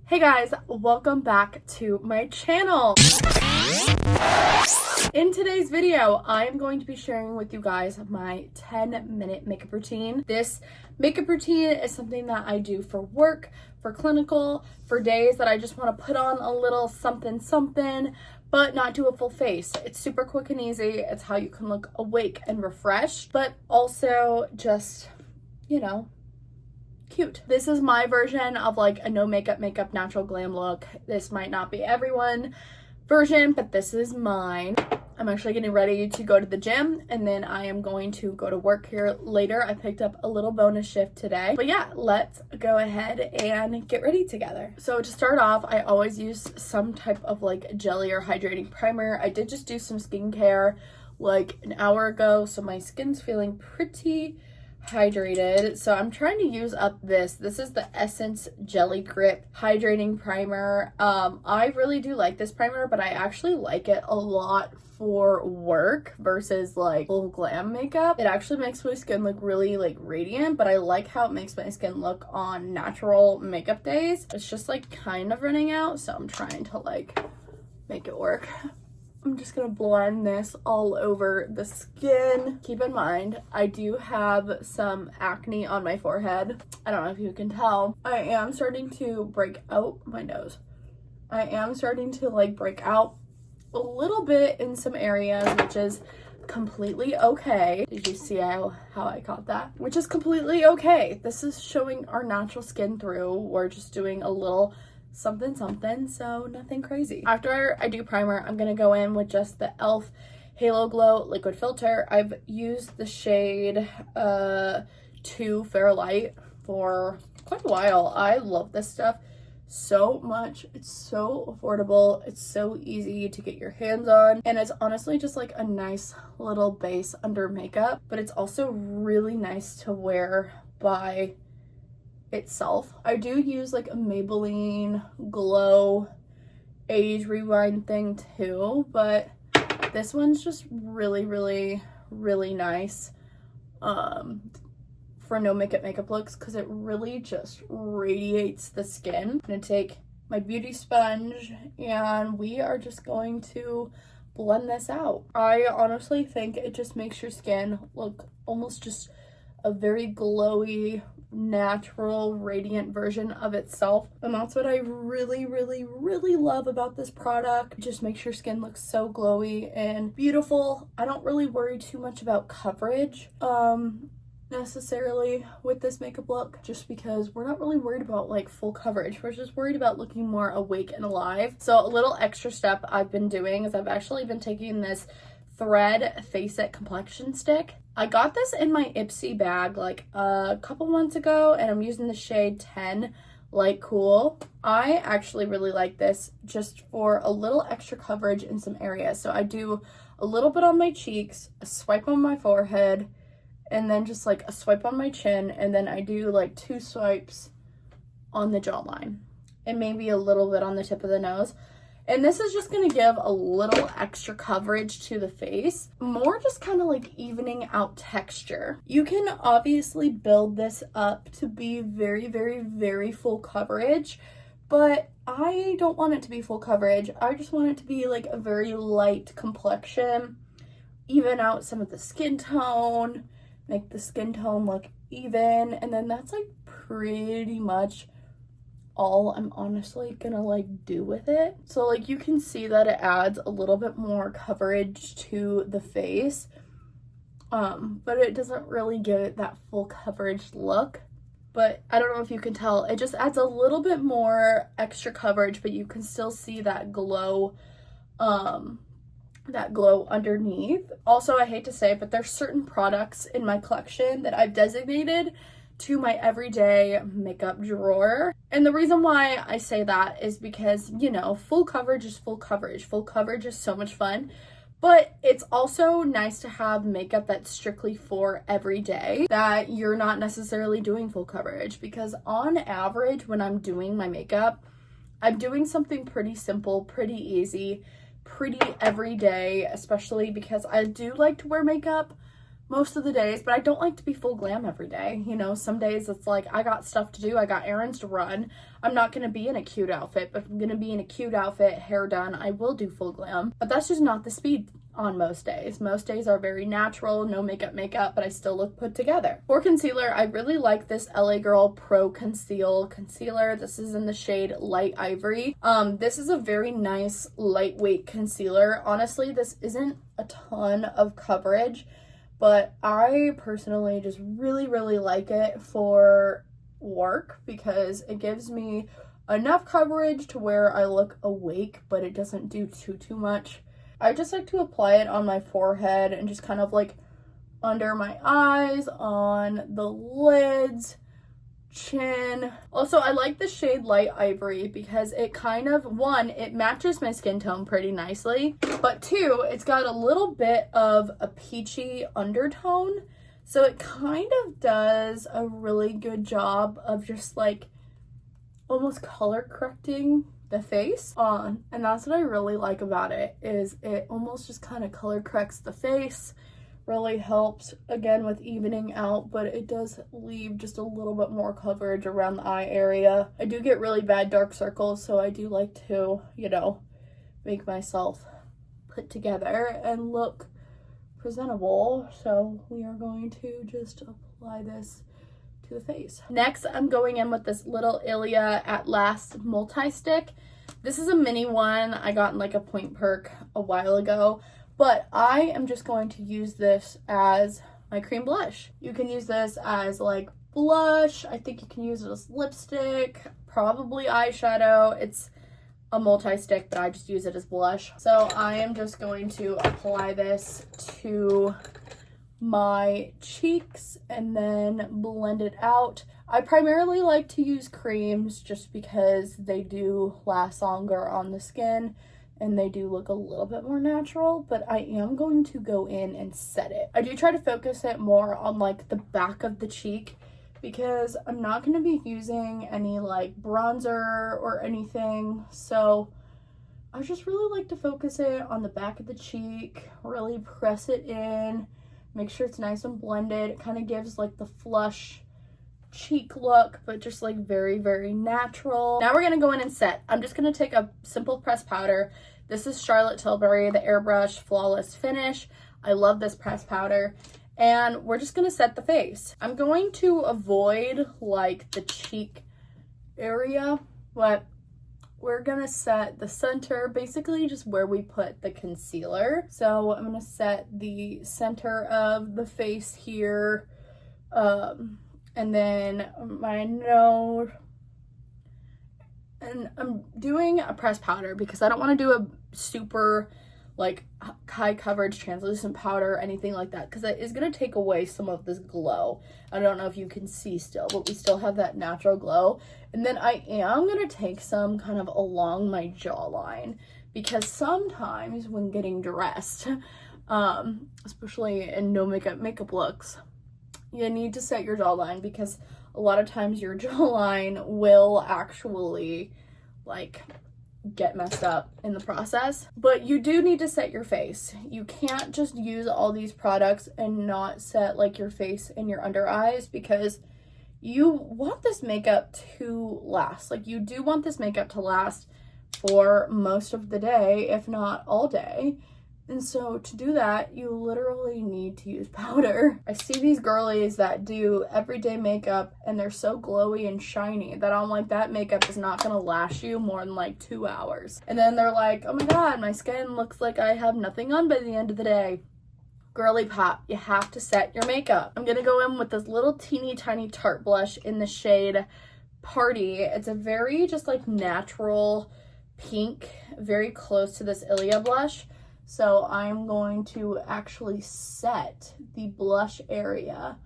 Hey guys, welcome back to my channel. In today's video, I am going to be sharing with you guys my 10-minute makeup routine. This makeup routine is something that I do for work, for clinical, for days that I just want to put on a little something, but not do a full face. It's super quick and easy. It's how you can look awake and refreshed, but also just, you know, cute. This is my version of like a no makeup natural glam look. This might not be everyone's version, but this is mine. I'm actually getting ready to go to the gym and then I am going to go to work here later. I picked up a little bonus shift today. But yeah, let's go ahead and get ready together. So to start off, I always use some type of like jelly or hydrating primer. I did just do some skincare like an hour ago, so my skin's feeling pretty hydrated. So I'm trying to use up this is the Essence Jelly Grip hydrating primer. I really do like this primer, but I actually like it a lot for work versus like full glam makeup. It actually makes my skin look really like radiant, but I like how it makes my skin look on natural makeup days. It's just like kind of running out, so I'm trying to like make it work. I'm just gonna blend this all over the skin. Keep in mind, I do have some acne on my forehead. I don't know if you can tell. I am starting to break out my nose. I am starting to like break out a little bit in some areas, which is completely okay. Did you see how I caught that? Which is completely okay. This is showing our natural skin through. We're just doing a little something, so nothing crazy. After I do primer, I'm gonna go in with just the e.l.f. Halo Glow liquid filter. I've used the shade 2 Fair Light for quite a while. I love this stuff so much. It's so affordable, it's so easy to get your hands on, and it's honestly just like a nice little base under makeup, but it's also really nice to wear by itself. I do use like a Maybelline Glow Age Rewind thing too, but this one's just really nice for no makeup looks because it really just radiates the skin. I'm gonna take my beauty sponge and we are just going to blend this out. I honestly think it just makes your skin look almost just a very glowy, natural, radiant version of itself, and that's what I really love about this product. It just makes your skin look so glowy and beautiful. I don't really worry too much about coverage necessarily with this makeup look, just because we're not really worried about like full coverage. We're just worried about looking more awake and alive. So a little extra step I've been doing is I've actually been taking this Thread Face It complexion stick. I got this in my Ipsy bag like a couple months ago, and I'm using the shade 10 Light Cool. I actually really like this just for a little extra coverage in some areas. So I do a little bit on my cheeks, a swipe on my forehead, and then just like a swipe on my chin, and then I do like 2 swipes on the jawline and maybe a little bit on the tip of the nose. And this is just going to give a little extra coverage to the face, more just kind of like evening out texture. You can obviously build this up to be very full coverage, but I don't want it to be full coverage. I just want it to be like a very light complexion, even out some of the skin tone, make the skin tone look even, and then that's like pretty much all I'm honestly gonna like do with it. So like you can see that it adds a little bit more coverage to the face, but it doesn't really give it that full coverage look. But I don't know if you can tell, it just adds a little bit more extra coverage, but you can still see that glow underneath. Also, I hate to say it, but there's certain products in my collection that I've designated to my everyday makeup drawer. And the reason why I say that is because, you know, full coverage is full coverage. Full coverage is so much fun, but it's also nice to have makeup that's strictly for every day, that you're not necessarily doing full coverage, because on average when I'm doing my makeup, I'm doing something pretty simple, pretty easy, pretty everyday, especially because I do like to wear makeup most of the days, but I don't like to be full glam every day. You know, some days it's like I got stuff to do, I got errands to run. I'm not going to be in a cute outfit, but if I'm going to be in a cute outfit, hair done, I will do full glam. But that's just not the speed on most days. Most days are very natural, no makeup, but I still look put together. For concealer, I really like this LA Girl Pro Conceal concealer. This is in the shade Light Ivory. This is a very nice lightweight concealer. Honestly, this isn't a ton of coverage, but I personally just really like it for work because it gives me enough coverage to where I look awake, but it doesn't do too much. I just like to apply it on my forehead and just kind of like under my eyes, on the lids, chin. Also, I like the shade Light Ivory because it kind of, one, it matches my skin tone pretty nicely, but two, it's got a little bit of a peachy undertone, so it kind of does a really good job of just like almost color correcting the face on, and that's what I really like about it, is it almost just kind of color corrects the face. Really helps again with evening out, but it does leave just a little bit more coverage around the eye area. I do get really bad dark circles, so I do like to, you know, make myself put together and look presentable. So we are going to just apply this to the face. Next, I'm going in with this little Ilia At Last multi-stick. This is a mini one I got in like a Point Perk a while ago, but I am just going to use this as my cream blush. You can use this as like blush. I think you can use it as lipstick, probably eyeshadow. It's a multi-stick, but I just use it as blush. So I am just going to apply this to my cheeks and then blend it out. I primarily like to use creams just because they do last longer on the skin and they do look a little bit more natural, but I am going to go in and set it. I do try to focus it more on like the back of the cheek because I'm not going to be using any like bronzer or anything, so I just really like to focus it on the back of the cheek, really press it in. Make sure it's nice and blended. It kind of gives like the flush cheek look, but just like very natural. Now we're gonna go in and set. I'm just gonna take a simple pressed powder. This is Charlotte Tilbury, the Airbrush Flawless Finish. I love this pressed powder. And we're just gonna set the face. I'm going to avoid like the cheek area, but we're gonna set the center, basically just where we put the concealer. So I'm gonna set the center of the face here, and then my nose. And I'm doing a pressed powder because I don't want to do a super like high coverage translucent powder or anything like that, because it is going to take away some of this glow. I don't know if you can see still, but we still have that natural glow. And then I am going to take some kind of along my jawline, because sometimes when getting dressed, especially in no makeup looks, you need to set your jawline, because a lot of times your jawline will actually like get messed up in the process. But you do need to set your face. You can't just use all these products and not set like your face and your under eyes, because you want this makeup to last. Like, you do want this makeup to last for most of the day, if not all day. And so to do that, you literally need to use powder. I see these girlies that do everyday makeup and they're so glowy and shiny that I'm like, that makeup is not gonna last you more than like 2 hours. And then they're like, oh my god, my skin looks like I have nothing on by the end of the day. Girly pop, you have to set your makeup. I'm gonna go in with this little teeny tiny Tarte blush in the shade Party. It's a very just like natural pink, very close to this Ilia blush. So I'm going to actually set the blush area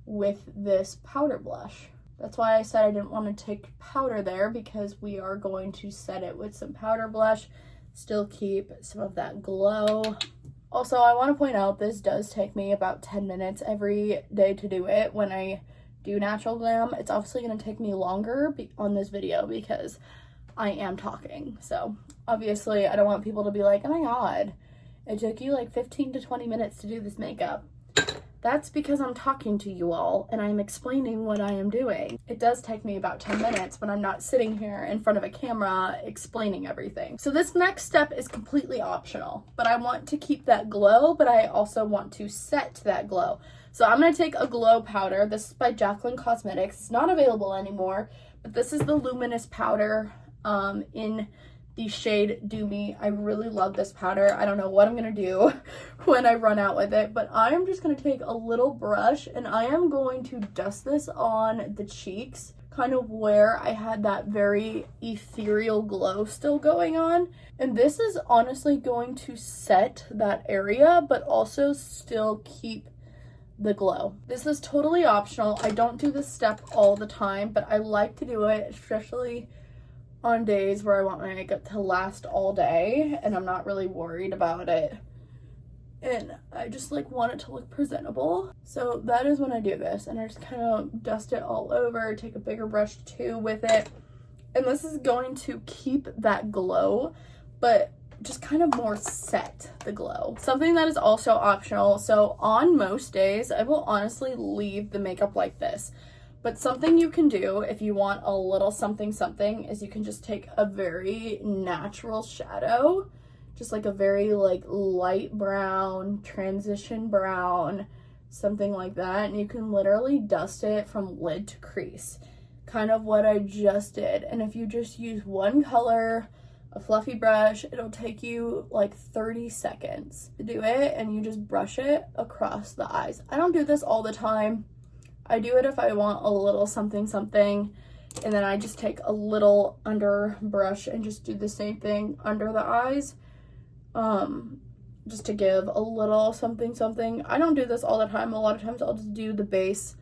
with this powder blush. That's why I said I didn't want to take powder there, because we are going to set it with some powder blush, still keep some of that glow. Also, I want to point out this does take me about 10 minutes every day to do it. When I do natural glam, it's obviously going to take me longer on this video because I am talking. So obviously I don't want people to be like, oh my god, it took you like 15 to 20 minutes to do this makeup. That's because I'm talking to you all and I'm explaining what I am doing. It does take me about 10 minutes when I'm not sitting here in front of a camera explaining everything. So this next step is completely optional, but I want to keep that glow, but I also want to set that glow. So I'm going to take a glow powder. This is by Jaclyn Cosmetics. It's not available anymore, but this is the luminous powder in the shade Do Me. I really love this powder. I don't know what I'm going to do when I run out with it, but I am just going to take a little brush and I am going to dust this on the cheeks, kind of where I had that very ethereal glow still going on. And this is honestly going to set that area, but also still keep the glow. This is totally optional. I don't do this step all the time, but I like to do it, especially on days where I want my makeup to last all day and I'm not really worried about it. And I just like want it to look presentable. So that is when I do this, and I just kind of dust it all over, take a bigger brush too with it. And this is going to keep that glow, but just kind of more set the glow. Something that is also optional. So on most days, I will honestly leave the makeup like this. But something you can do if you want a little something something is you can just take a very natural shadow, just like a very like light brown, transition brown, something like that. And you can literally dust it from lid to crease, kind of what I just did. And if you just use one color, a fluffy brush, it'll take you like 30 seconds to do it, and you just brush it across the eyes. I don't do this all the time. I do it if I want a little something something, and then I just take a little under brush and just do the same thing under the eyes, just to give a little something something. I don't do this all the time. A lot of times I'll just do the base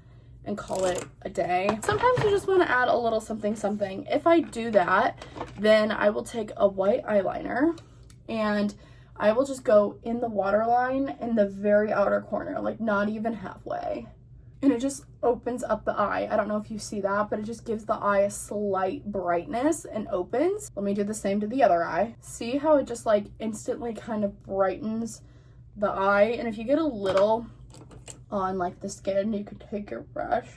and call it a day. Sometimes you just want to add a little something something. If I do that, then I will take a white eyeliner and I will just go in the waterline in the very outer corner, like not even halfway. And it just opens up the eye. I don't know if you see that, but it just gives the eye a slight brightness and opens. Let me do the same to the other eye. See how it just like instantly kind of brightens the eye? And if you get a little on like the skin, you could take your brush,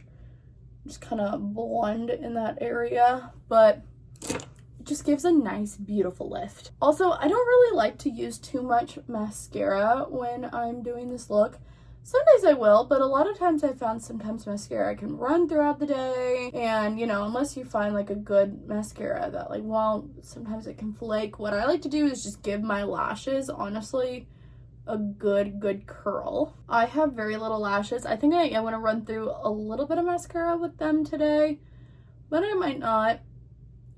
just kind of blend in that area, but it just gives a nice, beautiful lift. Also, I don't really like to use too much mascara when I'm doing this look. Some days I will, but a lot of times I found sometimes mascara can run throughout the day, and you know, unless you find like a good mascara that like won't, sometimes it can flake. What I like to do is just give my lashes, honestly, a good curl. I have very little lashes. I think I am going to run through a little bit of mascara with them today, but I might not.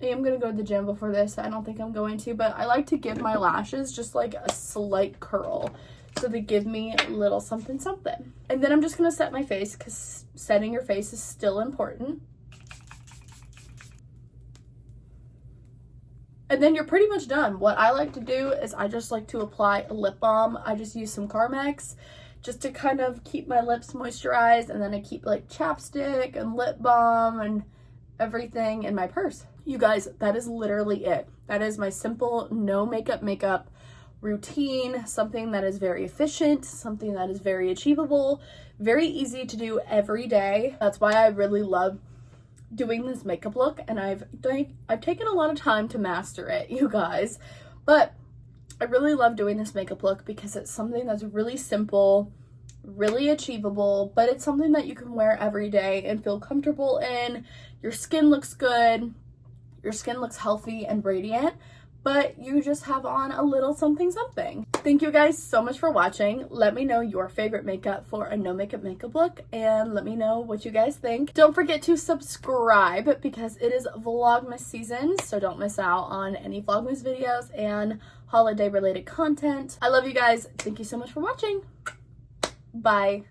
I am going to go to the gym before this. I don't think I'm going to, but I like to give my lashes just like a slight curl, so they give me a little something something. And then I'm just going to set my face, because setting your face is still important. And then you're pretty much done. What I like to do is I just like to apply a lip balm. I just use some Carmex just to kind of keep my lips moisturized, and then I keep like chapstick and lip balm and everything in my purse. You guys, that is literally it. That is my simple no makeup routine, something that is very efficient, something that is very achievable, very easy to do every day. That's why I really love doing this makeup look, and I've taken a lot of time to master it, you guys, but I really love doing this makeup look because it's something that's really simple, really achievable, but it's something that you can wear every day and feel comfortable in. Your skin looks good, your skin looks healthy and radiant, but you just have on a little something something. Thank you guys so much for watching. Let me know your favorite makeup for a no makeup look, and let me know what you guys think. Don't forget to subscribe because it is Vlogmas season, so don't miss out on any Vlogmas videos and holiday related content. I love you guys. Thank you so much for watching. Bye.